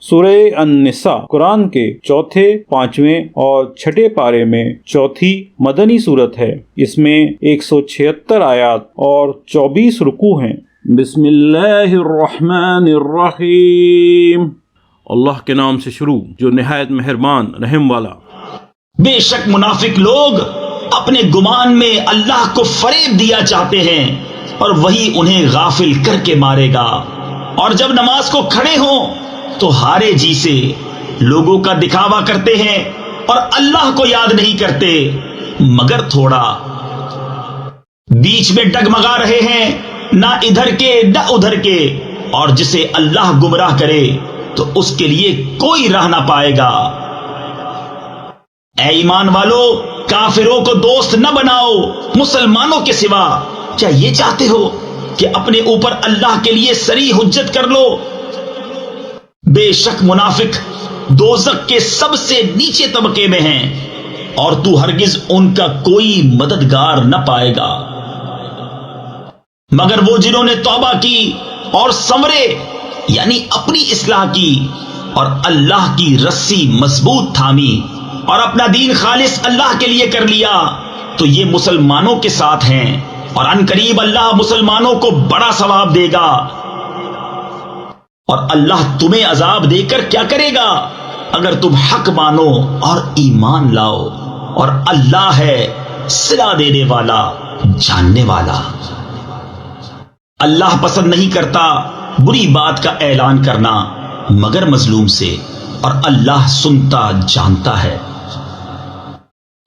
سورہ النساء قرآن کے چوتھے، پانچویں اور چھٹے پارے میں چوتھی مدنی صورت ہے۔ اس میں 176 آیات اور 24 رکوع ہیں۔ بسم اللہ الرحمن الرحیم۔ اللہ کے نام سے شروع جو نہایت مہربان رحم والا۔ بے شک منافق لوگ اپنے گمان میں اللہ کو فریب دیا چاہتے ہیں اور وہی انہیں غافل کر کے مارے گا، اور جب نماز کو کھڑے ہوں تو ہارے جی سے لوگوں کا دکھاوا کرتے ہیں اور اللہ کو یاد نہیں کرتے مگر تھوڑا، بیچ میں ڈگمگا رہے ہیں، نہ ادھر کے نہ ادھر کے، اور جسے اللہ گمراہ کرے تو اس کے لیے کوئی راہ نہ پائے گا۔ اے ایمان والو، کافروں کو دوست نہ بناؤ مسلمانوں کے سوا۔ کیا یہ چاہتے ہو کہ اپنے اوپر اللہ کے لیے صریح حجت کر لو؟ بے شک منافق دوزخ کے سب سے نیچے طبقے میں ہیں اور تو ہرگز ان کا کوئی مددگار نہ پائے گا مگر وہ جنہوں نے توبہ کی اور سنورے، یعنی اپنی اصلاح کی اور اللہ کی رسی مضبوط تھامی اور اپنا دین خالص اللہ کے لیے کر لیا تو یہ مسلمانوں کے ساتھ ہیں، اور عنقریب اللہ مسلمانوں کو بڑا ثواب دے گا۔ اور اللہ تمہیں عذاب دے کر کیا کرے گا اگر تم حق مانو اور ایمان لاؤ، اور اللہ ہے صلہ دینے والا، جاننے والا۔ اللہ پسند نہیں کرتا بری بات کا اعلان کرنا مگر مظلوم سے، اور اللہ سنتا جانتا ہے۔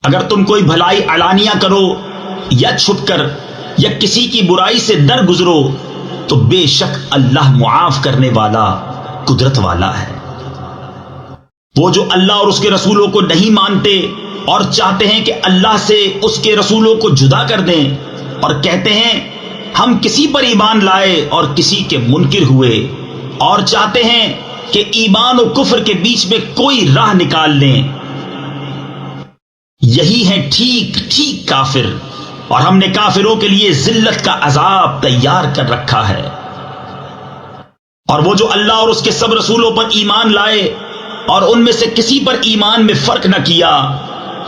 اگر تم کوئی بھلائی علانیہ کرو یا چھپ کر یا کسی کی برائی سے در گزرو تو بے شک اللہ معاف کرنے والا، قدرت والا ہے۔ وہ جو اللہ اور اس کے رسولوں کو نہیں مانتے اور چاہتے ہیں کہ اللہ سے اس کے رسولوں کو جدا کر دیں، اور کہتے ہیں ہم کسی پر ایمان لائے اور کسی کے منکر ہوئے، اور چاہتے ہیں کہ ایمان و کفر کے بیچ میں کوئی راہ نکال لیں، یہی ہے ٹھیک ٹھیک کافر، اور ہم نے کافروں کے لیے ذلت کا عذاب تیار کر رکھا ہے۔ اور وہ جو اللہ اور اس کے سب رسولوں پر ایمان لائے اور ان میں سے کسی پر ایمان میں فرق نہ کیا،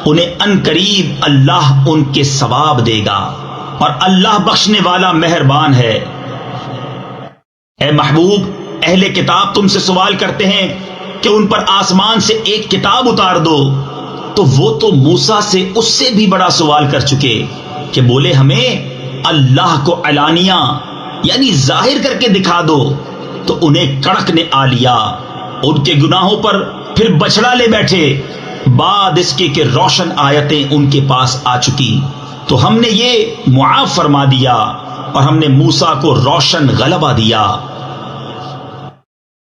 انہیں عنقریب اللہ ان کے ثواب دے گا، اور اللہ بخشنے والا مہربان ہے۔ اے محبوب، اہل کتاب تم سے سوال کرتے ہیں کہ ان پر آسمان سے ایک کتاب اتار دو، تو وہ تو موسیٰ سے اس سے بھی بڑا سوال کر چکے کہ بولے ہمیں اللہ کو علانیہ یعنی ظاہر کر کے دکھا دو، تو انہیں کڑک نے آ لیا ان کے گناہوں پر، پھر بچڑا لے بیٹھے بعد اس کے کہ روشن آیتیں ان کے پاس آ چکی، تو ہم نے یہ معاف فرما دیا، اور ہم نے موسیٰ کو روشن غلبہ دیا۔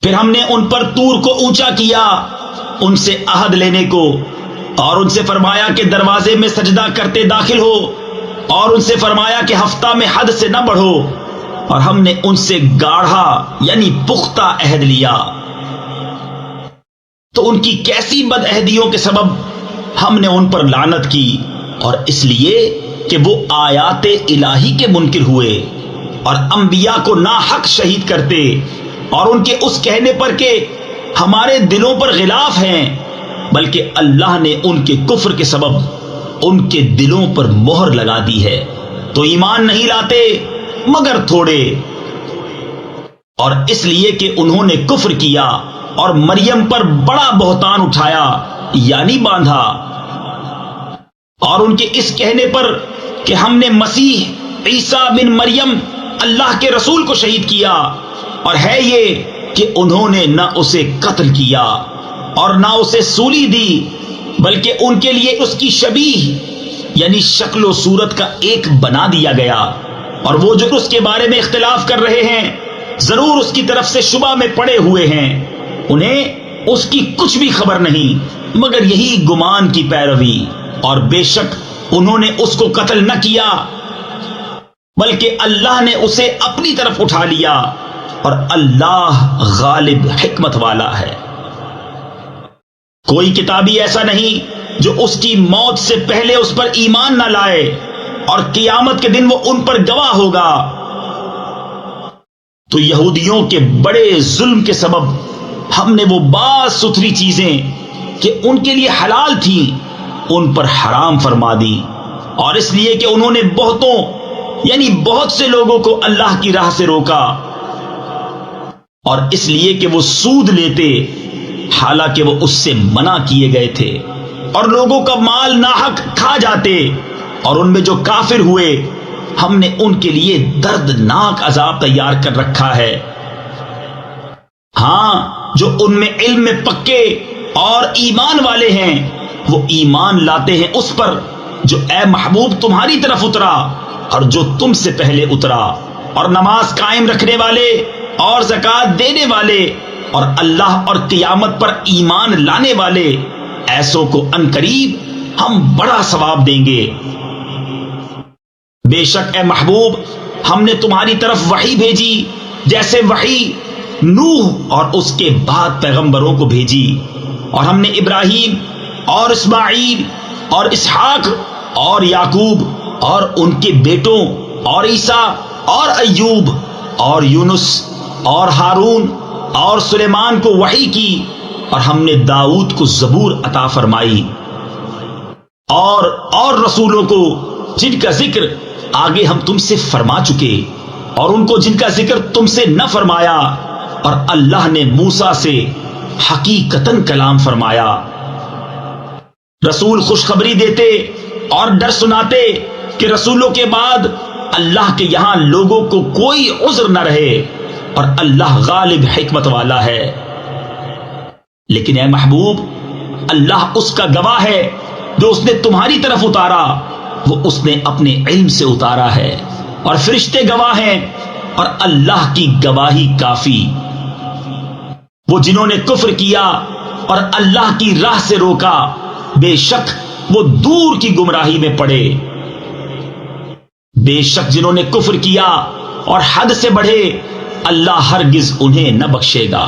پھر ہم نے ان پر طور کو اونچا کیا ان سے عہد لینے کو، اور ان سے فرمایا کہ دروازے میں سجدہ کرتے داخل ہو، اور ان سے فرمایا کہ ہفتہ میں حد سے نہ بڑھو، اور ہم نے ان سے گاڑھا یعنی پختہ عہد لیا۔ تو ان کی کیسی بد عہدیوں کے سبب ہم نے ان پر لعنت کی، اور اس لیے کہ وہ آیات الہی کے منکر ہوئے اور انبیاء کو ناحق شہید کرتے، اور ان کے اس کہنے پر کہ ہمارے دلوں پر غلاف ہیں، بلکہ اللہ نے ان کے کفر کے سبب ان کے دلوں پر مہر لگا دی ہے، تو ایمان نہیں لاتے مگر تھوڑے۔ اور اس لیے کہ انہوں نے کفر کیا اور مریم پر بڑا بہتان اٹھایا یعنی باندھا، اور ان کے اس کہنے پر کہ ہم نے مسیح عیسیٰ بن مریم اللہ کے رسول کو شہید کیا، اور ہے یہ کہ انہوں نے نہ اسے قتل کیا اور نہ اسے سولی دی، بلکہ ان کے لیے اس کی شبیہ یعنی شکل و صورت کا ایک بنا دیا گیا۔ اور وہ جو اس کے بارے میں اختلاف کر رہے ہیں ضرور اس کی طرف سے شبہ میں پڑے ہوئے ہیں، انہیں اس کی کچھ بھی خبر نہیں مگر یہی گمان کی پیروی، اور بے شک انہوں نے اس کو قتل نہ کیا بلکہ اللہ نے اسے اپنی طرف اٹھا لیا، اور اللہ غالب حکمت والا ہے۔ کوئی کتابی ایسا نہیں جو اس کی موت سے پہلے اس پر ایمان نہ لائے، اور قیامت کے دن وہ ان پر گواہ ہوگا۔ تو یہودیوں کے بڑے ظلم کے سبب ہم نے وہ بعض ستھری چیزیں کہ ان کے لیے حلال تھیں ان پر حرام فرما دی، اور اس لیے کہ انہوں نے بہتوں یعنی بہت سے لوگوں کو اللہ کی راہ سے روکا، اور اس لیے کہ وہ سود لیتے حالانکہ وہ اس سے منع کیے گئے تھے، اور لوگوں کا مال ناحق کھا جاتے، اور ان میں جو کافر ہوئے ہم نے ان کے لیے دردناک عذاب تیار کر رکھا ہے۔ ہاں، جو ان میں علم میں پکے اور ایمان والے ہیں وہ ایمان لاتے ہیں اس پر جو اے محبوب تمہاری طرف اترا اور جو تم سے پہلے اترا، اور نماز قائم رکھنے والے اور زکوٰۃ دینے والے اور اللہ اور قیامت پر ایمان لانے والے، ایسوں کو عنقریب ہم بڑا ثواب دیں گے۔ بے شک اے محبوب ہم نے تمہاری طرف وحی بھیجی جیسے وحی نوح اور اس کے بعد پیغمبروں کو بھیجی، اور ہم نے ابراہیم اور اسماعیل اور اسحاق اور یعقوب اور ان کے بیٹوں اور عیسیٰ اور ایوب اور یونس اور ہارون اور سلیمان کو وحی کی، اور ہم نے داؤد کو زبور عطا فرمائی، اور رسولوں کو جن کا ذکر آگے ہم تم سے فرما چکے، اور ان کو جن کا ذکر تم سے نہ فرمایا، اور اللہ نے موسیٰ سے حقیقتاً کلام فرمایا۔ رسول خوشخبری دیتے اور ڈر سناتے کہ رسولوں کے بعد اللہ کے یہاں لوگوں کو کوئی عذر نہ رہے، اور اللہ غالب حکمت والا ہے۔ لیکن اے محبوب اللہ اس کا گواہ ہے جو اس نے تمہاری طرف اتارا وہ اس نے اپنے علم سے اتارا ہے، اور فرشتے گواہ ہیں، اور اللہ کی گواہی کافی۔ وہ جنہوں نے کفر کیا اور اللہ کی راہ سے روکا بے شک وہ دور کی گمراہی میں پڑے۔ بے شک جنہوں نے کفر کیا اور حد سے بڑھے اللہ ہرگز انہیں نہ بخشے گا،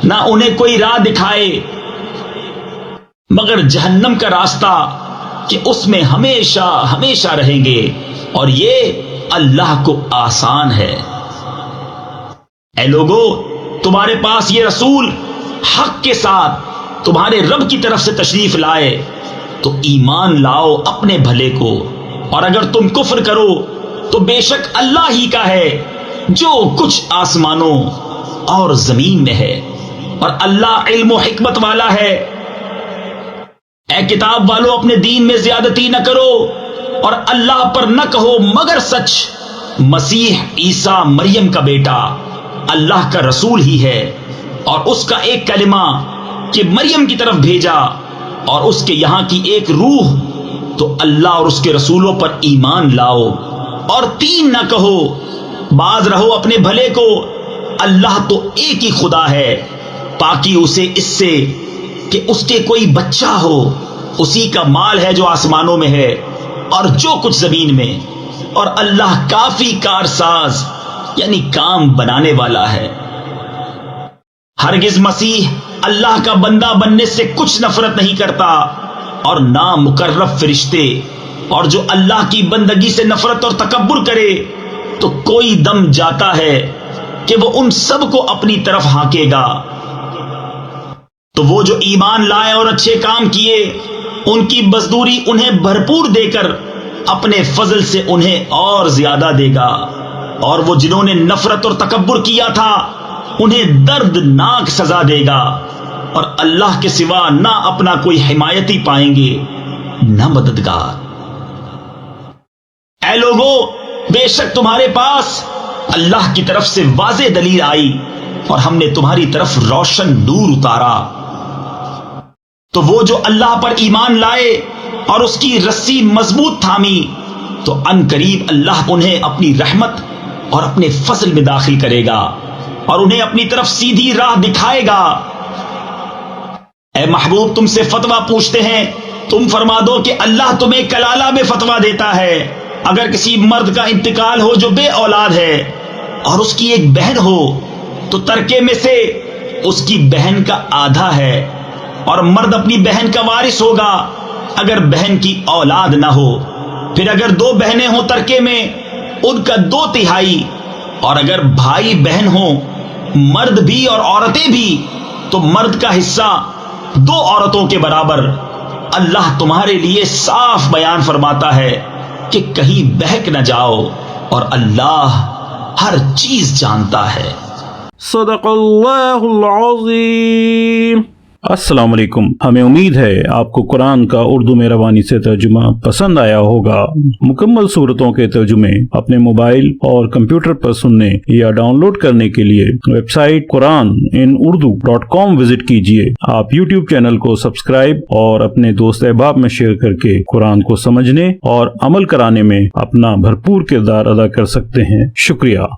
نہ انہیں کوئی راہ دکھائے مگر جہنم کا راستہ کہ اس میں ہمیشہ ہمیشہ رہیں گے، اور یہ اللہ کو آسان ہے۔ اے لوگو تمہارے پاس یہ رسول حق کے ساتھ تمہارے رب کی طرف سے تشریف لائے تو ایمان لاؤ اپنے بھلے کو، اور اگر تم کفر کرو تو بے شک اللہ ہی کا ہے جو کچھ آسمانوں اور زمین میں ہے، اور اللہ علم و حکمت والا ہے۔ اے کتاب والو اپنے دین میں زیادتی نہ کرو اور اللہ پر نہ کہو مگر سچ، مسیح عیسیٰ مریم کا بیٹا اللہ کا رسول ہی ہے، اور اس کا ایک کلمہ کہ مریم کی طرف بھیجا، اور اس کے یہاں کی ایک روح، تو اللہ اور اس کے رسولوں پر ایمان لاؤ، اور تین نہ کہو، باز رہو اپنے بھلے کو، اللہ تو ایک ہی خدا ہے، پاکی اسے اس سے کہ اس کے کوئی بچہ ہو، اسی کا مال ہے جو آسمانوں میں ہے اور جو کچھ زمین میں، اور اللہ کافی کارساز یعنی کام بنانے والا ہے۔ ہرگز مسیح اللہ کا بندہ بننے سے کچھ نفرت نہیں کرتا، اور نہ مقرب فرشتے، اور جو اللہ کی بندگی سے نفرت اور تکبر کرے تو کوئی دم جاتا ہے کہ وہ ان سب کو اپنی طرف ہانکے گا۔ تو وہ جو ایمان لائے اور اچھے کام کیے ان کی مزدوری انہیں بھرپور دے کر اپنے فضل سے انہیں اور زیادہ دے گا، اور وہ جنہوں نے نفرت اور تکبر کیا تھا انہیں دردناک سزا دے گا، اور اللہ کے سوا نہ اپنا کوئی حمایتی پائیں گے نہ مددگار۔ اے لوگو بے شک تمہارے پاس اللہ کی طرف سے واضح دلیل آئی، اور ہم نے تمہاری طرف روشن نور اتارا۔ تو وہ جو اللہ پر ایمان لائے اور اس کی رسی مضبوط تھامی تو عنقریب اللہ انہیں اپنی رحمت اور اپنے فضل میں داخل کرے گا، اور انہیں اپنی طرف سیدھی راہ دکھائے گا۔ اے محبوب تم سے فتویٰ پوچھتے ہیں، تم فرما دو کہ اللہ تمہیں کلالہ میں فتویٰ دیتا ہے۔ اگر کسی مرد کا انتقال ہو جو بے اولاد ہے اور اس کی ایک بہن ہو تو ترکے میں سے اس کی بہن کا آدھا ہے، اور مرد اپنی بہن کا وارث ہوگا اگر بہن کی اولاد نہ ہو۔ پھر اگر دو بہنیں ہوں ترکے میں ان کا 2/3، اور اگر بھائی بہن ہوں مرد بھی اور عورتیں بھی تو مرد کا حصہ 2 عورتوں کے برابر اللہ تمہارے لیے صاف بیان فرماتا ہے کہ کہیں بہک نہ جاؤ، اور اللہ ہر چیز جانتا ہے۔ صدق اللہ العظیم۔ السلام علیکم، ہمیں امید ہے آپ کو قرآن کا اردو میں روانی سے ترجمہ پسند آیا ہوگا۔ مکمل صورتوں کے ترجمے اپنے موبائل اور کمپیوٹر پر سننے یا ڈاؤن لوڈ کرنے کے لیے ویب سائٹ QuranInUrdu.com وزٹ کیجیے۔ آپ یوٹیوب چینل کو سبسکرائب اور اپنے دوست احباب میں شیئر کر کے قرآن کو سمجھنے اور عمل کرانے میں اپنا بھرپور کردار ادا کر سکتے ہیں۔ شکریہ۔